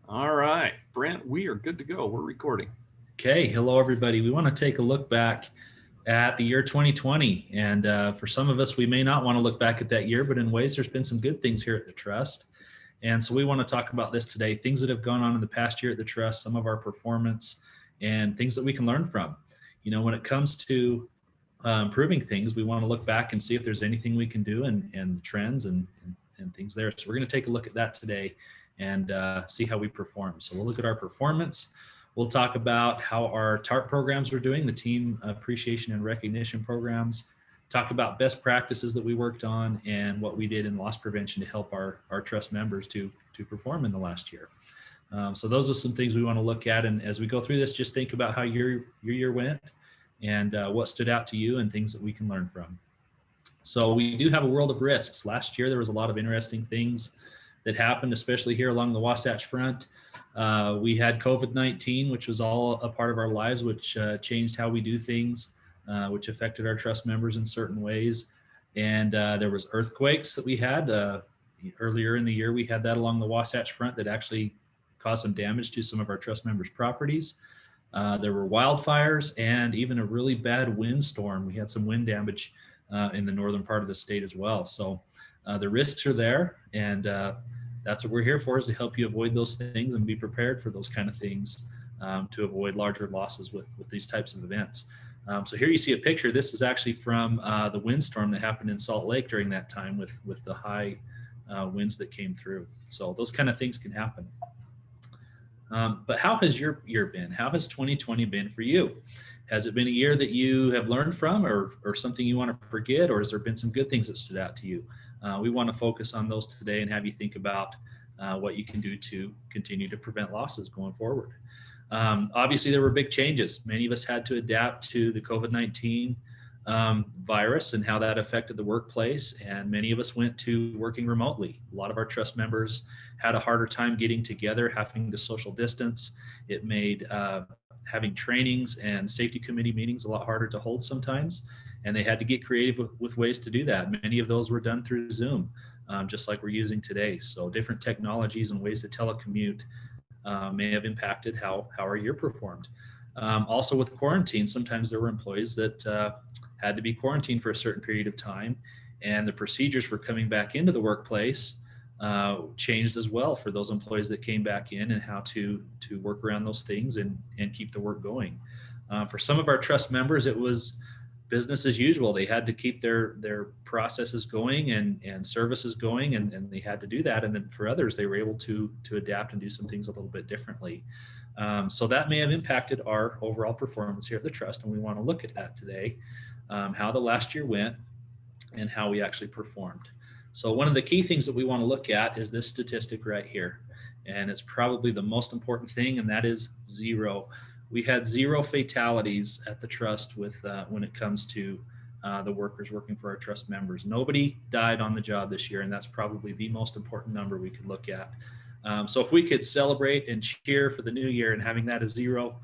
All right, Brent, we are good to go. We're recording. Okay, hello everybody. We want to take a look back at the year 2020. And for some of us, we may not want to look back at that year, but in ways, there's been some good things here at the Trust. And so we want to talk about this today, things that have gone on in the past year at the Trust, some of our performance, and things that we can learn from. You know, when it comes to improving things, we want to look back and see if there's anything we can do and trends and things there. So we're going to take a look at that today and see how we perform. So we'll look at our performance. We'll talk about how our TARP programs are doing, the team appreciation and recognition programs, talk about best practices that we worked on and what we did in loss prevention to help our trust members to perform in the last year. So those are some things we want to look at. And as we go through this, just think about how your year went and what stood out to you and things that we can learn from. So we do have a world of risks. Last year, there was a lot of interesting things that happened, especially here along the Wasatch Front. We had COVID-19, which was all a part of our lives, which changed how we do things, which affected our trust members in certain ways. And there was earthquakes that we had earlier in the year. We had that along the Wasatch Front that actually caused some damage to some of our trust members' properties. There were wildfires and even a really bad windstorm. We had some wind damage in the northern part of the state as well. So the risks are there, and that's what we're here for, is to help you avoid those things and be prepared for those kind of things to avoid larger losses with these types of events. So here you see a picture. This is actually from the windstorm that happened in Salt Lake during that time with the high winds that came through. So those kind of things can happen. But how has your year been? How has 2020 been for you? Has it been a year that you have learned from or something you want to forget, or has there been some good things that stood out to you? We want to focus on those today and have you think about what you can do to continue to prevent losses going forward. Obviously, there were big changes. Many of us had to adapt to the COVID-19 virus and how that affected the workplace, and many of us went to working remotely. A lot of our trust members had a harder time getting together, having to social distance. It made having trainings and safety committee meetings a lot harder to hold sometimes, and they had to get creative with ways to do that. Many of those were done through Zoom, just like we're using today. So different technologies and ways to telecommute may have impacted how our year performed. Also with quarantine, sometimes there were employees that had to be quarantined for a certain period of time, and the procedures for coming back into the workplace changed as well for those employees that came back in, and how to work around those things and keep the work going. For some of our trust members, it was business as usual. They had to keep their processes going and services going, and they had to do that. And then for others, they were able to adapt and do some things a little bit differently. So that may have impacted our overall performance here at the Trust, and we want to look at that today, how the last year went and how we actually performed. So one of the key things that we want to look at is this statistic right here, and it's probably the most important thing, and that is 0. We had 0 fatalities at the Trust with when it comes to the workers working for our Trust members. Nobody died on the job this year, and that's probably the most important number we could look at. So if we could celebrate and cheer for the new year and having that as 0,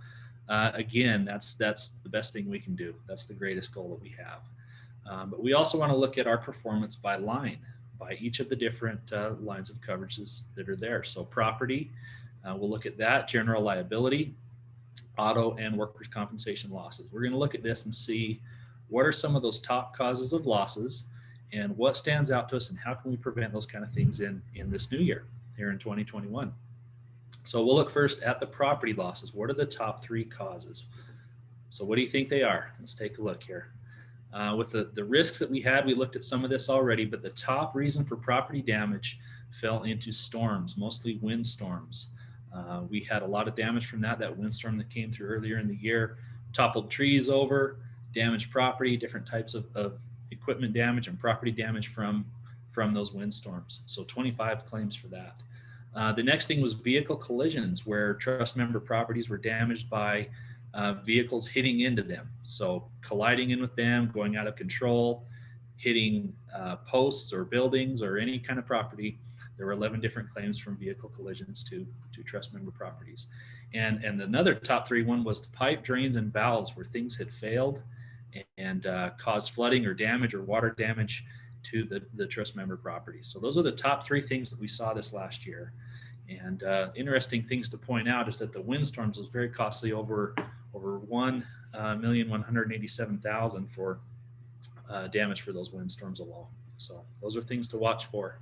again, that's the best thing we can do. That's the greatest goal that we have. But we also want to look at our performance by line, by each of the different lines of coverages that are there. So property, we'll look at that, general liability, auto, and workers' compensation losses. We're going to look at this and see what are some of those top causes of losses and what stands out to us, and how can we prevent those kind of things in this new year here in 2021. So we'll look first at the property losses. What are the top 3 causes? So what do you think they are? Let's take a look here. With the risks that we had, we looked at some of this already, but the top reason for property damage fell into storms, mostly windstorms. We had a lot of damage from that windstorm that came through earlier in the year, toppled trees over, damaged property, different types of equipment damage and property damage from those windstorms. So 25 claims for that. The next thing was vehicle collisions, where trust member properties were damaged by vehicles hitting into them. So colliding in with them, going out of control, hitting posts or buildings or any kind of property. There were 11 different claims from vehicle collisions to trust member properties. And another top 3 one was the pipe, drains, and valves, where things had failed and caused flooding or damage or water damage to the trust member property. So those are the top three things that we saw this last year. And interesting things to point out is that the windstorms was very costly, over $1,187,000 for damage for those windstorms alone. So those are things to watch for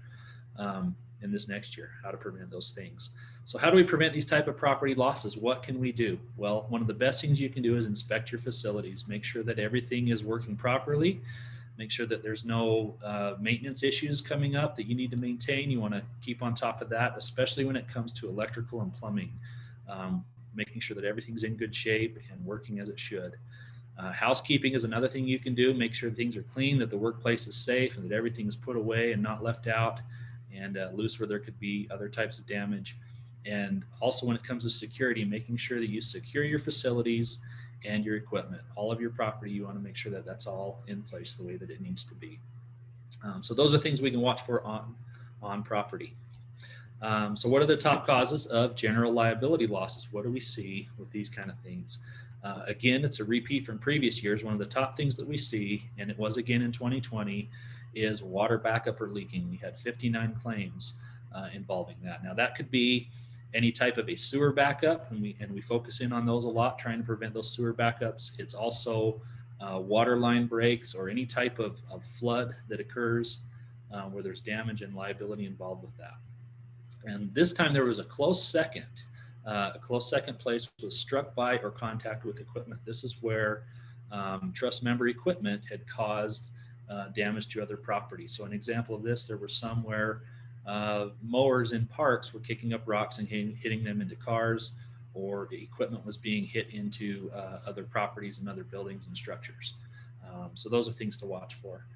in this next year, how to prevent those things. So how do we prevent these type of property losses? What can we do? Well, one of the best things you can do is inspect your facilities. Make sure that everything is working properly. Make sure that there's no maintenance issues coming up that you need to maintain. You want to keep on top of that, especially when it comes to electrical and plumbing. Making sure that everything's in good shape and working as it should. Housekeeping is another thing you can do. Make sure things are clean, that the workplace is safe, and that everything is put away and not left out and loose where there could be other types of damage. And also when it comes to security, making sure that you secure your facilities and your equipment. All of your property, you want to make sure that that's all in place the way that it needs to be. So those are things we can watch for on property. So what are the top causes of general liability losses? What do we see with these kind of things? Again, it's a repeat from previous years. One of the top things that we see, and it was again in 2020, is water backup or leaking. We had 59 claims involving that. Now that could be any type of a sewer backup, and we focus in on those a lot, trying to prevent those sewer backups. It's also water line breaks or any type of flood that occurs where there's damage and liability involved with that. And this time there was a close second. A close second place was struck by or contact with equipment. This is where trust member equipment had caused damage to other property. So an example of this, there were some where mowers in parks were kicking up rocks and hitting them into cars, or the equipment was being hit into other properties and other buildings and structures. So those are things to watch for.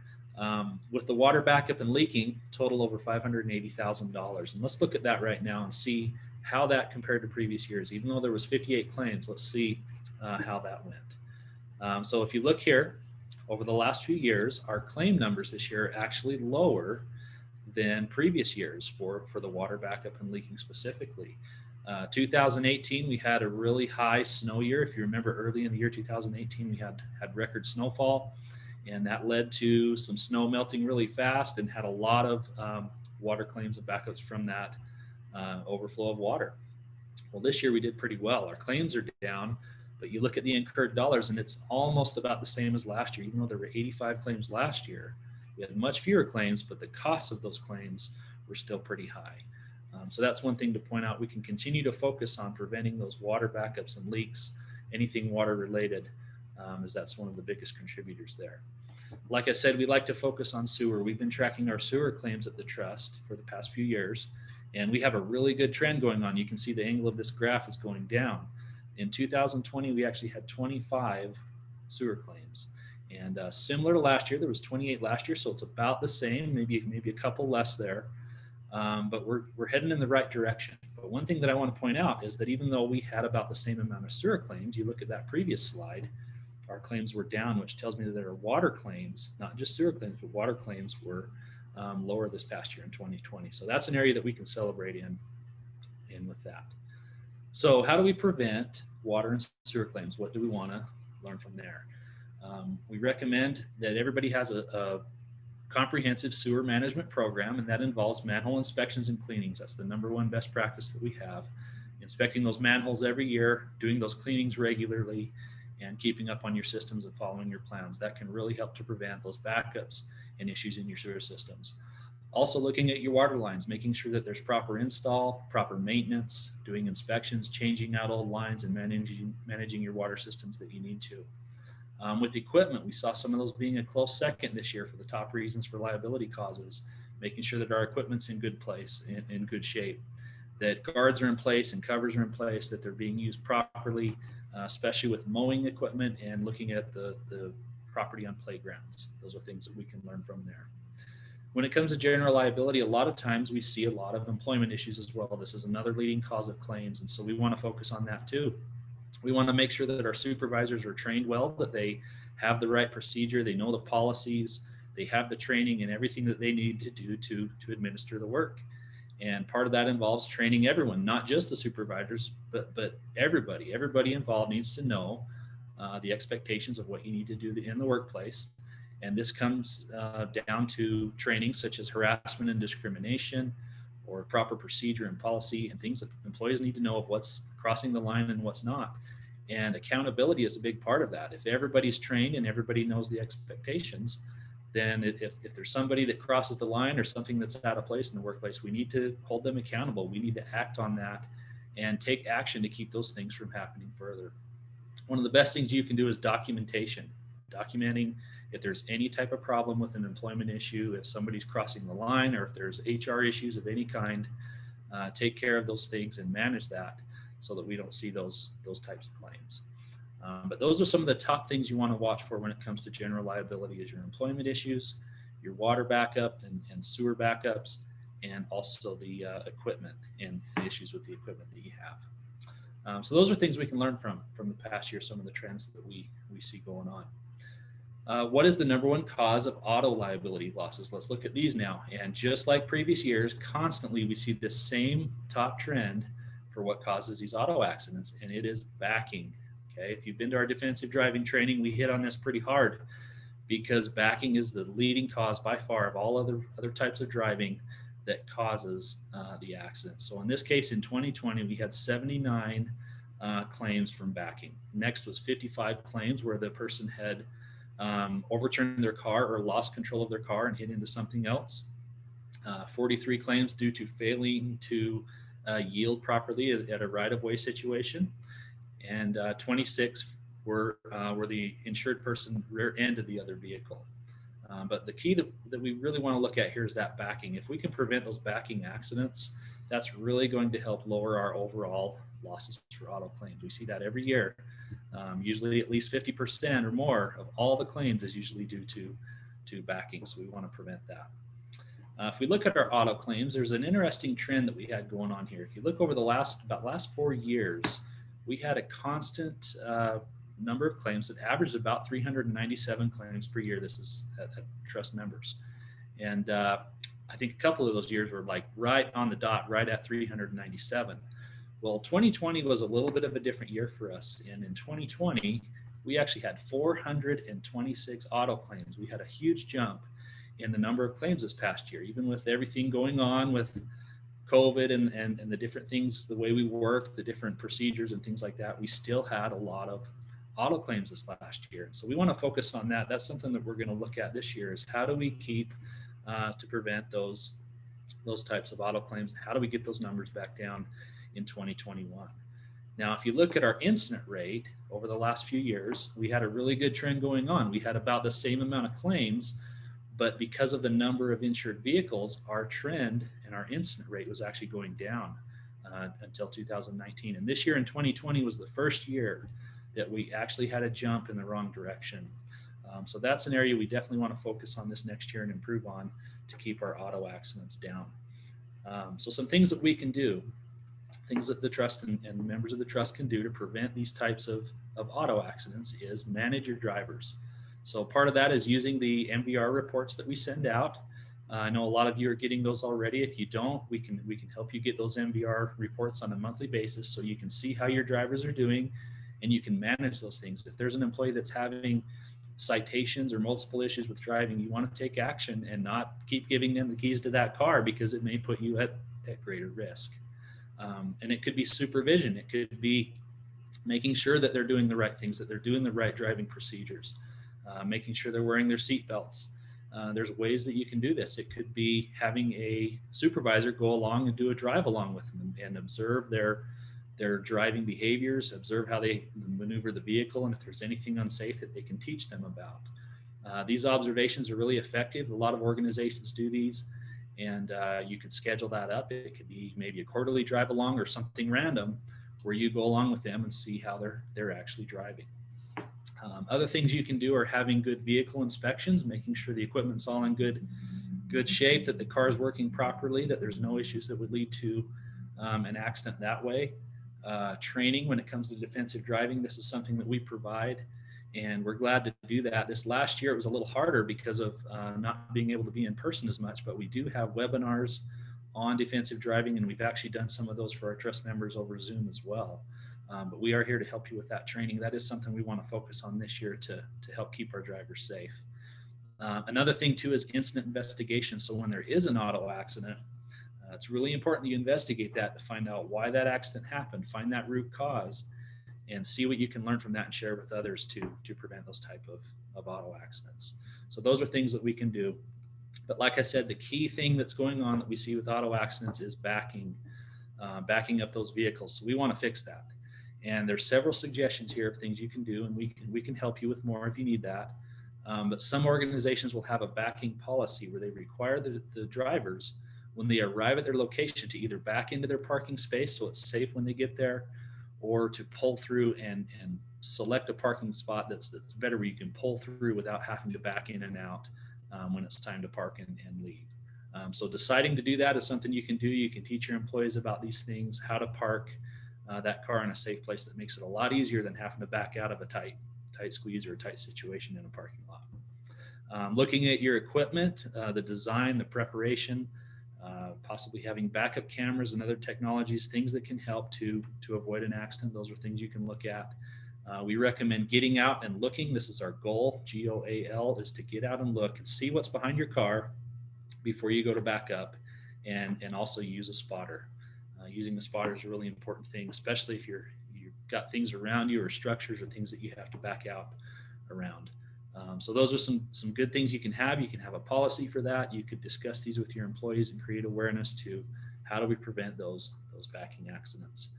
With the water backup and leaking, total over $580,000. And let's look at that right now and see how that compared to previous years. Even though there was 58 claims, let's see how that went. So if you look here, over the last few years, our claim numbers this year are actually lower than previous years for the water backup and leaking specifically. 2018, we had a really high snow year. If you remember, early in the year 2018, we had record snowfall, and that led to some snow melting really fast and had a lot of water claims and backups from that overflow of water. Well, this year we did pretty well. Our claims are down, but you look at the incurred dollars and it's almost about the same as last year. Even though there were 85 claims last year, we had much fewer claims, but the costs of those claims were still pretty high. So that's one thing to point out. We can continue to focus on preventing those water backups and leaks, anything water related, as that's one of the biggest contributors there. Like I said, we like to focus on sewer. We've been tracking our sewer claims at the trust for the past few years, and we have a really good trend going on. You can see the angle of this graph is going down. In 2020, we actually had 25 sewer claims. And similar to last year, there was 28 last year, so it's about the same, maybe a couple less there. But we're heading in the right direction. But one thing that I want to point out is that even though we had about the same amount of sewer claims, you look at that previous slide, our claims were down, which tells me that our water claims, not just sewer claims, but water claims were lower this past year in 2020. So that's an area that we can celebrate in with that. So how do we prevent water and sewer claims? What do we want to learn from there? We recommend that everybody has a comprehensive sewer management program, and that involves manhole inspections and cleanings. That's the #1 best practice that we have. Inspecting those manholes every year, doing those cleanings regularly, and keeping up on your systems and following your plans. That can really help to prevent those backups and issues in your sewer systems. Also looking at your water lines, making sure that there's proper install, proper maintenance, doing inspections, changing out old lines, and managing your water systems that you need to. With equipment, we saw some of those being a close second this year for the top reasons for liability causes, making sure that our equipment's in good place, in good shape, that guards are in place and covers are in place, that they're being used properly, especially with mowing equipment and looking at the property on playgrounds. Those are things that we can learn from there. When it comes to general liability, a lot of times we see a lot of employment issues as well. This is another leading cause of claims, and so we want to focus on that too. We want to make sure that our supervisors are trained well, that they have the right procedure, they know the policies, they have the training and everything that they need to do to administer the work. And part of that involves training everyone, not just the supervisors, but everybody. Everybody involved needs to know the expectations of what you need to do in the workplace. And this comes down to training such as harassment and discrimination, or proper procedure and policy, and things that employees need to know of what's crossing the line and what's not. And accountability is a big part of that. If everybody's trained and everybody knows the expectations, then if there's somebody that crosses the line or something that's out of place in the workplace, we need to hold them accountable. We need to act on that and take action to keep those things from happening further. One of the best things you can do is documentation. Documenting if there's any type of problem with an employment issue, if somebody's crossing the line, or if there's HR issues of any kind, take care of those things and manage that so that we don't see those types of claims. But those are some of the top things you want to watch for when it comes to general liability: is your employment issues, your water backup and sewer backups, and also the equipment and issues with the equipment that you have. So those are things we can learn from the past year, some of the trends that we see going on. What is the number one cause of auto liability losses? Let's look at these now. And just like previous years, constantly we see the same top trend for what causes these auto accidents, and it is backing. Okay, if you've been to our defensive driving training, we hit on this pretty hard, because backing is the leading cause by far of all other types of driving that causes the accidents. So in this case, in 2020, we had 79 claims from backing. Next was 55 claims where the person had overturned their car or lost control of their car and hit into something else. 43 claims due to failing to yield properly at a right-of-way situation. And 26 were the insured person rear-ended the other vehicle. But the key that we really want to look at here is that backing. If we can prevent those backing accidents, that's really going to help lower our overall losses for auto claims. We see that every year. Usually at least 50% or more of all the claims is usually due to backing. So we want to prevent that. If we look at our auto claims, there's an interesting trend that we had going on here. If you look over the last 4 years, we had a constant number of claims that averaged about 397 claims per year. This is at trust members. And I think a couple of those years were like right on the dot, right at 397. Well, 2020 was a little bit of a different year for us. And in 2020, we actually had 426 auto claims. We had a huge jump in the number of claims this past year, even with everything going on with COVID and the different things, the way we work, the different procedures and things like that. We still had a lot of auto claims this last year. So we want to focus on that. That's something that we're going to look at this year, is how do we keep to prevent those types of auto claims? How do we get those numbers back down in 2021? Now, if you look at our incident rate over the last few years, we had a really good trend going on. We had about the same amount of claims, but because of the number of insured vehicles, our trend and our incident rate was actually going down until 2019. And this year in 2020 was the first year that we actually had a jump in the wrong direction. So that's an area we definitely want to focus on this next year and improve on to keep our auto accidents down. So some things that we can do, things that the trust and members of the trust can do to prevent these types of auto accidents, is manage your drivers. So part of that is using the MVR reports that we send out. I know a lot of you are getting those already. If you don't, we can help you get those MVR reports on a monthly basis, so you can see how your drivers are doing and you can manage those things. If there's an employee that's having citations or multiple issues with driving, you want to take action and not keep giving them the keys to that car, because it may put you at greater risk. And it could be supervision. It could be making sure that they're doing the right things, that they're doing the right driving procedures, making sure they're wearing their seat belts. There's ways that you can do this. It could be having a supervisor go along and do a drive along with them and observe their driving behaviors, observe how they maneuver the vehicle, and if there's anything unsafe that they can teach them about. These observations are really effective. A lot of organizations do these, and you could schedule that up. It could be maybe a quarterly drive along or something random where you go along with them and see how they're actually driving. Other things you can do are having good vehicle inspections, making sure the equipment's all in good shape, that the car is working properly, that there's no issues that would lead to an accident that way. Training when it comes to defensive driving, this is something that we provide, and we're glad to do that. This last year it was a little harder because of not being able to be in person as much, but we do have webinars on defensive driving, and we've actually done some of those for our trust members over Zoom as well. But we are here to help you with that training. That is something we want to focus on this year to help keep our drivers safe. Another thing too is incident investigation. So when there is an auto accident, it's really important you investigate that to find out why that accident happened, find that root cause, and see what you can learn from that and share with others to prevent those type of auto accidents. So those are things that we can do. But like I said, the key thing that's going on that we see with auto accidents is backing up those vehicles. So we want to fix that. And there's several suggestions here of things you can do, and we can help you with more if you need that. But some organizations will have a backing policy where they require the drivers, when they arrive at their location, to either back into their parking space so it's safe when they get there, or to pull through and select a parking spot that's better, where you can pull through without having to back in and out when it's time to park and leave. So deciding to do that is something you can do. You can teach your employees about these things, how to park that car in a safe place that makes it a lot easier than having to back out of a tight squeeze or a tight situation in a parking lot. Looking at your equipment, the design, the preparation, possibly having backup cameras and other technologies, things that can help to avoid an accident. Those are things you can look at. We recommend getting out and looking. This is our goal, GOAL, is to get out and look and see what's behind your car before you go to back up, and also use a spotter. Using a spotter is a really important thing, especially if you've got things around you or structures or things that you have to back out around. So those are some good things you can have. You can have a policy for that. You could discuss these with your employees and create awareness to how do we prevent those backing accidents.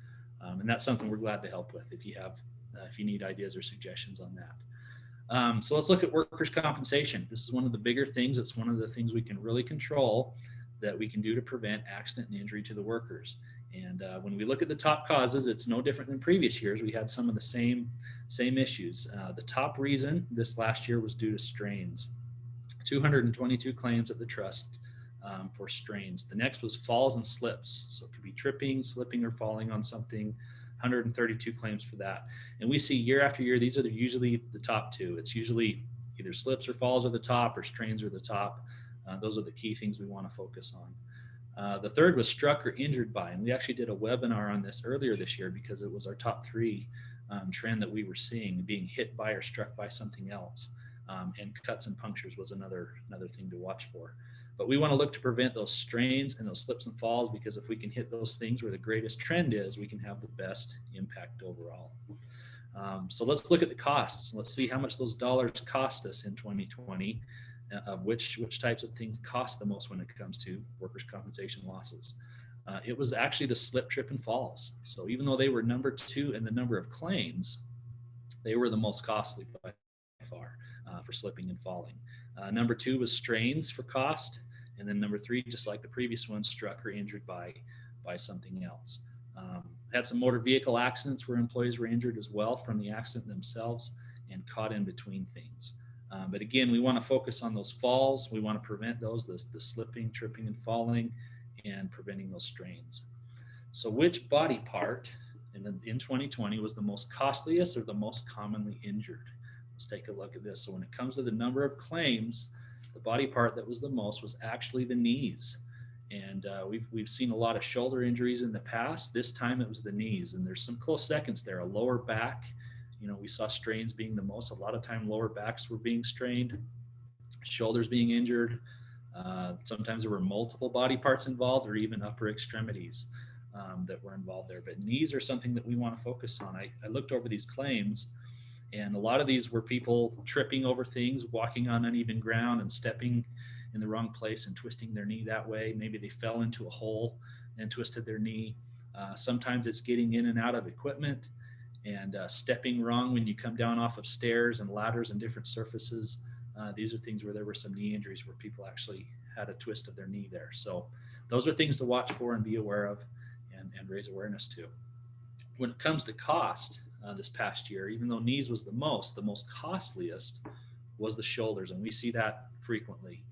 And that's something we're glad to help with if you need ideas or suggestions on that. So let's look at workers' compensation. This is one of the bigger things. It's one of the things we can really control that we can do to prevent accident and injury to the workers. And when we look at the top causes, it's no different than previous years. We had some of the same issues. The top reason this last year was due to strains. 222 claims at the trust for strains. The next was falls and slips. So it could be tripping, slipping, or falling on something. 132 claims for that. And we see year after year, these are usually the top two. It's usually either slips or falls are the top, or strains are the top. Those are the key things we want to focus on. The third was struck or injured by, and we actually did a webinar on this earlier this year because it was our top three trend that we were seeing, being hit by or struck by something else. And cuts and punctures was another thing to watch for. But we want to look to prevent those strains and those slips and falls, because if we can hit those things where the greatest trend is, we can have the best impact overall. So let's look at the costs. Let's see how much those dollars cost us in 2020. Of which types of things cost the most when it comes to workers' compensation losses. It was actually the slip, trip, and falls. So even though they were number 2 in the number of claims, they were the most costly by far for slipping and falling. Number 2 was strains for cost, and then number 3, just like the previous one, struck or injured by something else. Had some motor vehicle accidents where employees were injured as well from the accident themselves and caught in between things. But again, we want to focus on those falls. We want to prevent those, the slipping, tripping, and falling, and preventing those strains. So which body part in 2020 was the most costliest or the most commonly injured? Let's take a look at this. So when it comes to the number of claims, the body part that was the most was actually the knees. And we've seen a lot of shoulder injuries in the past. This time it was the knees, and there's some close seconds there. A lower back, we saw strains being the most. A lot of time lower backs were being strained, shoulders being injured. Sometimes there were multiple body parts involved, or even upper extremities that were involved there. But knees are something that we want to focus on. I looked over these claims, and a lot of these were people tripping over things, walking on uneven ground and stepping in the wrong place and twisting their knee that way. Maybe they fell into a hole and twisted their knee. Sometimes it's getting in and out of equipment and stepping wrong when you come down off of stairs and ladders and different surfaces. These are things where there were some knee injuries where people actually had a twist of their knee there. So those are things to watch for and be aware of and raise awareness to. When it comes to cost this past year, even though knees was the most costliest was the shoulders. And we see that frequently.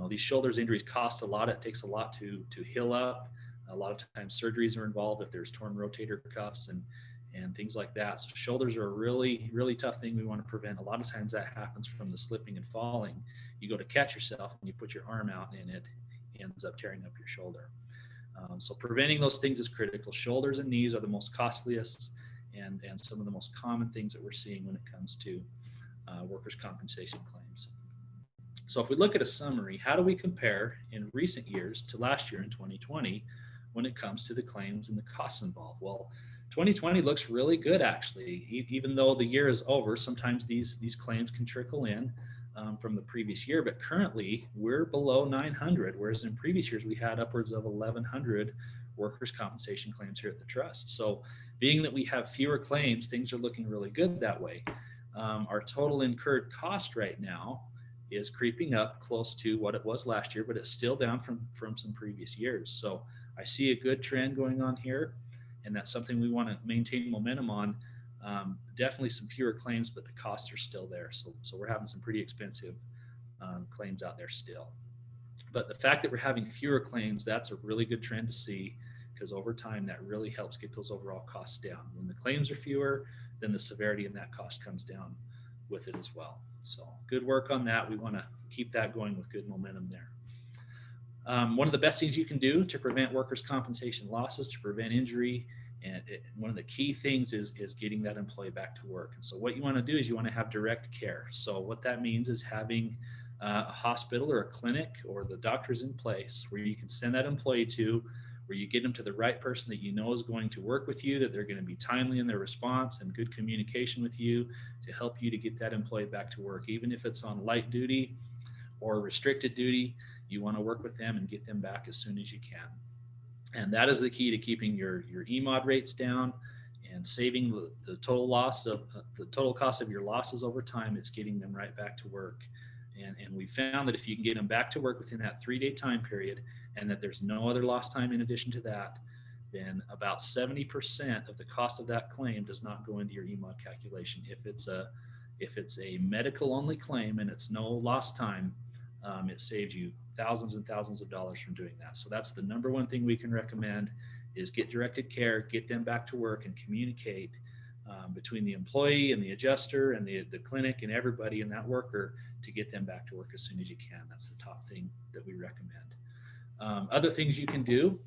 These shoulders injuries cost a lot. It takes a lot to heal up. A lot of times surgeries are involved if there's torn rotator cuffs and things like that. So shoulders are a really, really tough thing we want to prevent. A lot of times that happens from the slipping and falling. You go to catch yourself and you put your arm out and it ends up tearing up your shoulder. So preventing those things is critical. Shoulders and knees are the most costliest and some of the most common things that we're seeing when it comes to workers' compensation claims. So if we look at a summary, how do we compare in recent years to last year in 2020 when it comes to the claims and the costs involved? Well, 2020 looks really good actually. Even though the year is over, sometimes these claims can trickle in from the previous year, but currently we're below 900, whereas in previous years we had upwards of 1,100 workers' compensation claims here at the trust. So being that we have fewer claims, things are looking really good that way. Our total incurred cost right now is creeping up close to what it was last year, but it's still down from some previous years. So I see a good trend going on here, and that's something we want to maintain momentum on. Definitely some fewer claims, but the costs are still there. So we're having some pretty expensive claims out there still. But the fact that we're having fewer claims, that's a really good trend to see, because over time that really helps get those overall costs down. When the claims are fewer, then the severity and that cost comes down with it as well. So good work on that. We want to keep that going with good momentum there. One of the best things you can do to prevent workers' compensation losses, to prevent injury, and one of the key things is getting that employee back to work. And so what you want to do is you want to have direct care. So what that means is having a hospital or a clinic or the doctors in place where you can send that employee to, where you get them to the right person that you know is going to work with you, that they're going to be timely in their response and good communication with you to help you to get that employee back to work. Even if it's on light duty or restricted duty, you want to work with them and get them back as soon as you can. And that is the key to keeping your EMOD rates down and saving the total cost of your losses over time. It's getting them right back to work. And we found that if you can get them back to work within that 3-day time period, and that there's no other lost time in addition to that, then about 70% of the cost of that claim does not go into your EMOD calculation. If it's a medical only claim and it's no lost time, it saves you thousands and thousands of dollars from doing that. So that's the number one thing we can recommend, is get directed care, get them back to work, and communicate between the employee and the adjuster and the clinic and everybody and that worker to get them back to work as soon as you can. That's the top thing that we recommend. Other things you can do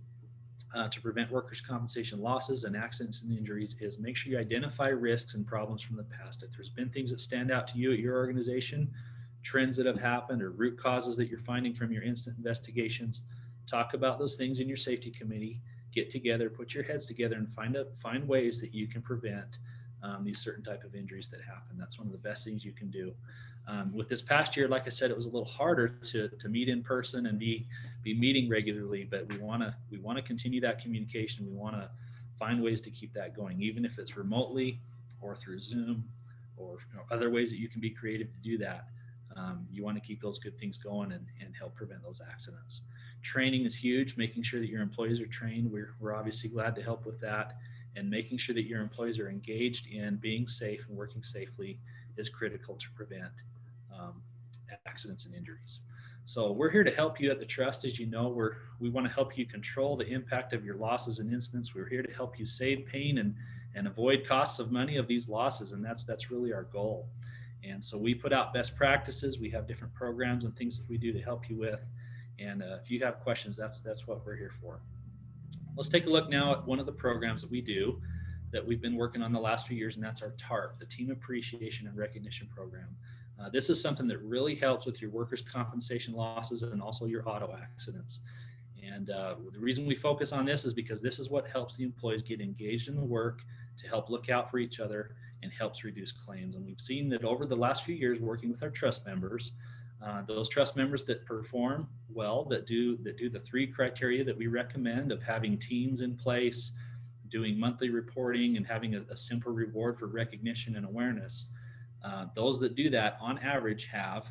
to prevent workers' compensation losses and accidents and injuries is make sure you identify risks and problems from the past. If there's been things that stand out to you at your organization, trends that have happened or root causes that you're finding from your instant investigations, talk about those things in your safety committee, get together, put your heads together, and find ways that you can prevent these certain type of injuries that happen. That's one of the best things you can do. With this past year, like I said, it was a little harder to meet in person and be meeting regularly, but we want to continue that communication. We want to find ways to keep that going, even if it's remotely or through Zoom or other ways that you can be creative to do that. You want to keep those good things going and help prevent those accidents. Training is huge, making sure that your employees are trained. We're obviously glad to help with that, and making sure that your employees are engaged in being safe and working safely is critical to prevent accidents and injuries. So we're here to help you at the trust. As you know, we want to help you control the impact of your losses and incidents. We're here to help you save pain and avoid costs of money of these losses, and that's really our goal. And so we put out best practices. We have different programs and things that we do to help you with. And if you have questions, that's what we're here for. Let's take a look now at one of the programs that we do that we've been working on the last few years, and that's our TARP, the Team Appreciation and Recognition Program. This is something that really helps with your workers' compensation losses and also your auto accidents. And the reason we focus on this is because this is what helps the employees get engaged in the work, to help look out for each other, and helps reduce claims. And we've seen that over the last few years working with our trust members, those trust members that perform well, that do the 3 criteria that we recommend of having teams in place, doing monthly reporting, and having a simple reward for recognition and awareness, those that do that on average have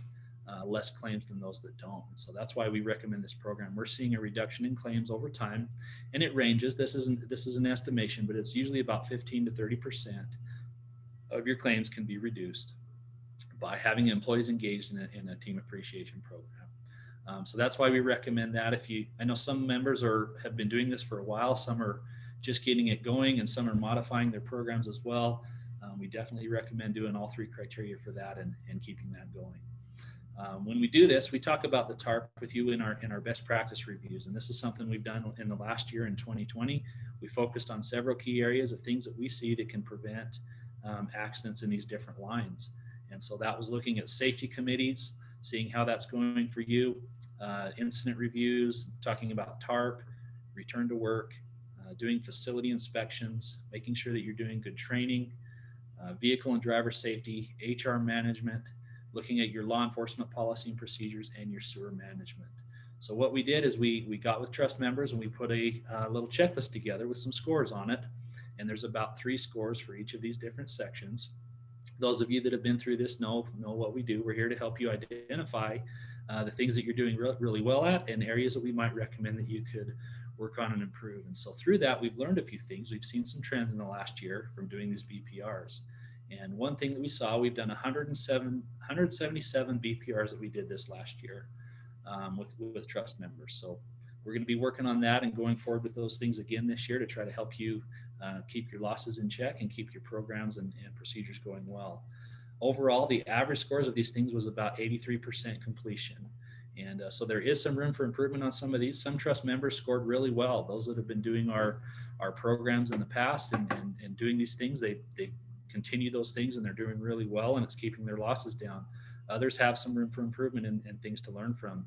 less claims than those that don't. And so that's why we recommend this program. We're seeing a reduction in claims over time, and it ranges. This is an estimation, but it's usually about 15 to 30% of your claims can be reduced by having employees engaged in a team appreciation program. So that's why we recommend that. I know some members have been doing this for a while, some are just getting it going, and some are modifying their programs as well. We definitely recommend doing all 3 criteria for that and keeping that going. When we do this, we talk about the TARP with you in our best practice reviews, and this is something we've done in the last year in 2020. We focused on several key areas of things that we see that can prevent accidents in these different lines. And so that was looking at safety committees, seeing how that's going for you, incident reviews, talking about TARP, return to work, doing facility inspections, making sure that you're doing good training, vehicle and driver safety, HR management, looking at your law enforcement policy and procedures, and your sewer management. So what we did is we got with trust members and we put a little checklist together with some scores on it. And there's about 3 scores for each of these different sections. Those of you that have been through this know what we do. We're here to help you identify the things that you're doing really well at and areas that we might recommend that you could work on and improve. And so through that, we've learned a few things. We've seen some trends in the last year from doing these BPRs. And one thing that we saw, we've done 177 BPRs that we did this last year with trust members. So we're going to be working on that and going forward with those things again this year to try to help you keep your losses in check and keep your programs and procedures going well. Overall, the average scores of these things was about 83% completion. And so there is some room for improvement on some of these. Some trust members scored really well. Those that have been doing our programs in the past and doing these things, they continue those things and they're doing really well, and it's keeping their losses down. Others have some room for improvement and things to learn from.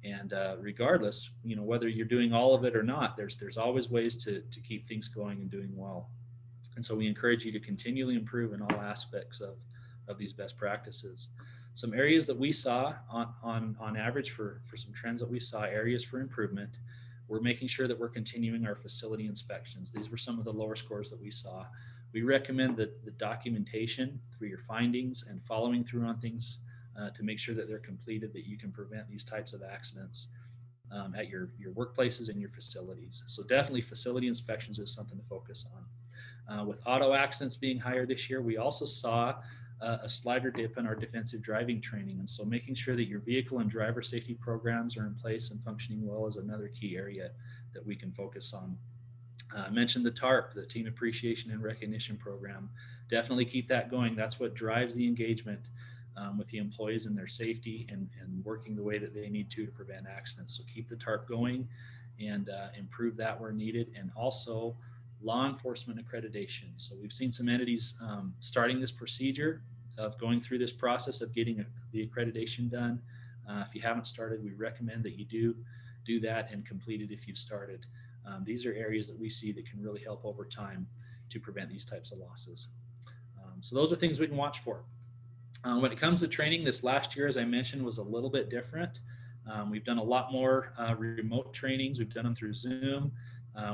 And regardless, whether you're doing all of it or not, there's always ways to keep things going and doing well. And so we encourage you to continually improve in all aspects of these best practices. Some areas that we saw on average for some trends that we saw, areas for improvement, we're making sure that we're continuing our facility inspections. These were some of the lower scores that we saw. We recommend that the documentation for your findings and following through on things to make sure that they're completed, that you can prevent these types of accidents at your workplaces and your facilities. So definitely facility inspections is something to focus on. With auto accidents being higher this year, we also saw a slider dip in our defensive driving training. And so making sure that your vehicle and driver safety programs are in place and functioning well is another key area that we can focus on. I mentioned the TARP, the Team Appreciation and Recognition Program. Definitely keep that going. That's what drives the engagement with the employees and their safety and working the way that they need to prevent accidents. So keep the TARP going and improve that where needed. And also law enforcement accreditation. So we've seen some entities starting this procedure of going through this process of getting the accreditation done. If you haven't started, we recommend that you do that and complete it if you've started. These are areas that we see that can really help over time to prevent these types of losses. So those are things we can watch for. When it comes to training, this last year, as I mentioned, was a little bit different. We've done a lot more remote trainings. We've done them through Zoom.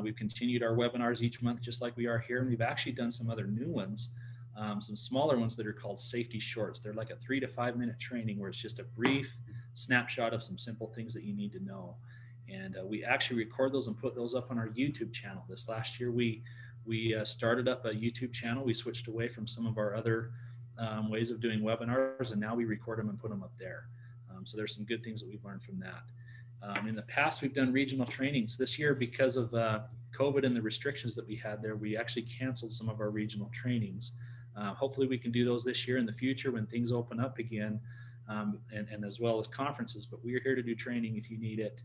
We've continued our webinars each month, just like we are here. And we've actually done some other new ones, some smaller ones that are called safety shorts. They're like a 3 to 5 minute training where it's just a brief snapshot of some simple things that you need to know. And we actually record those and put those up on our YouTube channel. This last year, we started up a YouTube channel. We switched away from some of our other ways of doing webinars, and now we record them and put them up there. So there's some good things that we've learned from that. In the past, we've done regional trainings. This year, because of COVID and the restrictions that we had there, we actually canceled some of our regional trainings. Hopefully we can do those this year in the future when things open up again, and as well as conferences. But we are here to do training if you need it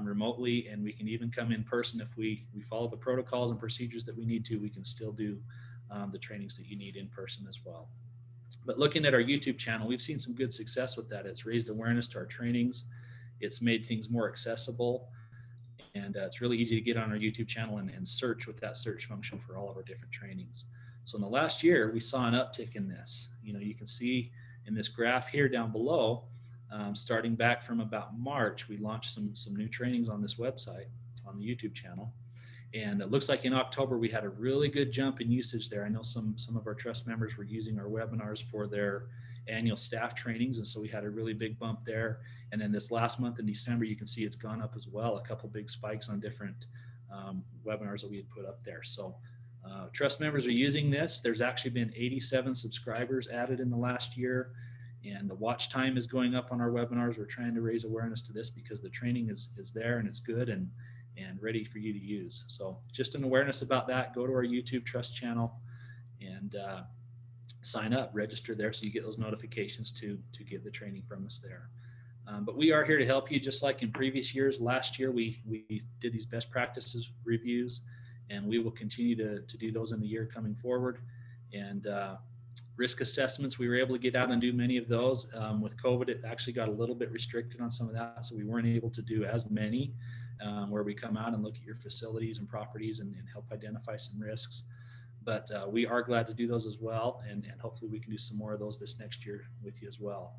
remotely, and we can even come in person if we follow the protocols and procedures that we need to. We can still do the trainings that you need in person as well. But looking at our YouTube channel, we've seen some good success with that. It's raised awareness to our trainings. It's made things more accessible, and it's really easy to get on our YouTube channel and search with that search function for all of our different trainings. So in the last year, we saw an uptick in this. You can see in this graph here down below, starting back from about March, we launched some new trainings on this website, on the YouTube channel. And it looks like in October, we had a really good jump in usage there. I know some of our trust members were using our webinars for their annual staff trainings. And so we had a really big bump there. And then this last month in December, you can see it's gone up as well, a couple big spikes on different webinars that we had put up there. So trust members are using this. There's actually been 87 subscribers added in the last year. And the watch time is going up on our webinars. We're trying to raise awareness to this because the training is there and it's good and ready for you to use. So just an awareness about that. Go to our YouTube Trust channel and sign up, register there so you get those notifications to get the training from us there. But we are here to help you just like in previous years. Last year, we did these best practices reviews, and we will continue to do those in the year coming forward. And Risk assessments, we were able to get out and do many of those. With COVID, it actually got a little bit restricted on some of that, so we weren't able to do as many, where we come out and look at your facilities and properties and help identify some risks. But we are glad to do those as well, and hopefully we can do some more of those this next year with you as well.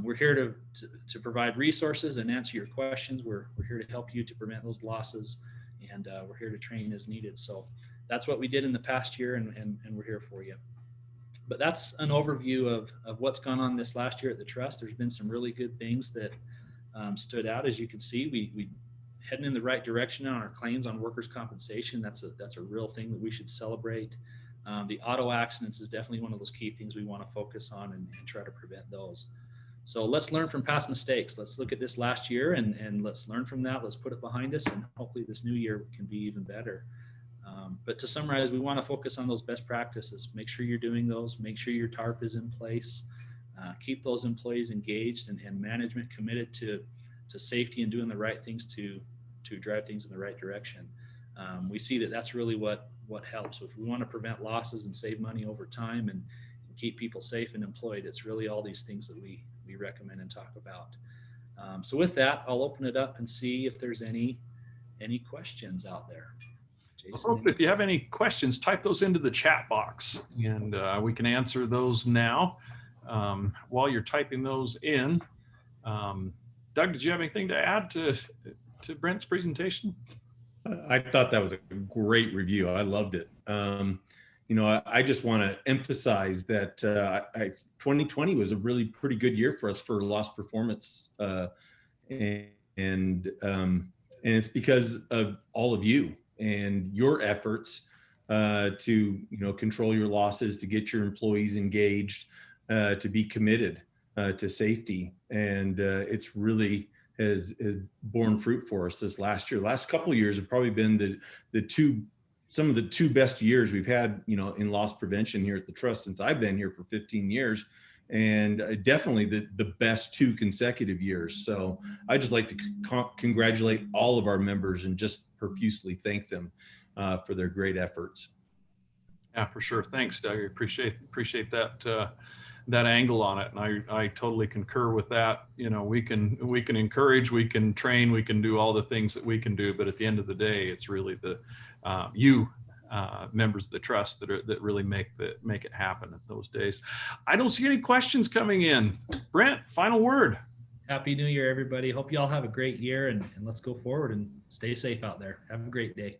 We're here to provide resources and answer your questions. We're here to help you to prevent those losses, and we're here to train as needed. So that's what we did in the past year, and we're here for you. But that's an overview of what's gone on this last year at the Trust. There's been some really good things that stood out. As you can see, we heading in the right direction on our claims on workers' compensation. That's a real thing that we should celebrate. The auto accidents is definitely one of those key things we want to focus on and try to prevent those. So let's learn from past mistakes. Let's look at this last year and let's learn from that. Let's put it behind us, and hopefully this new year can be even better. But to summarize, we want to focus on those best practices. Make sure you're doing those. Make sure your TARP is in place. Keep those employees engaged and management committed to safety and doing the right things to drive things in the right direction. We see that that's really what helps. If we want to prevent losses and save money over time and keep people safe and employed, it's really all these things that we recommend and talk about. So with that, I'll open it up and see if there's any questions out there. Jason, if you have any questions, type those into the chat box, and we can answer those now. While you're typing those in, Doug, did you have anything to add to Brent's presentation? I thought that was a great review. I loved it. I just want to emphasize that 2020 was a really pretty good year for us for loss performance, and it's because of all of you and your efforts to control your losses, to get your employees engaged, to be committed to safety, and it's really has borne fruit for us this last year. Last couple of years have probably been some of the two best years we've had, in loss prevention here at the Trust since I've been here for 15 years, and definitely the best 2 consecutive years. So I just like to congratulate all of our members and just profusely thank them for their great efforts. Yeah, for sure. Thanks, Doug. I appreciate that angle on it, and I totally concur with that. We can encourage, we can train, we can do all the things that we can do, but at the end of the day, it's really the members of the Trust that really make it happen at those days. I don't see any questions coming in. Brent, final word. Happy New Year, everybody. Hope you all have a great year, and let's go forward and stay safe out there. Have a great day.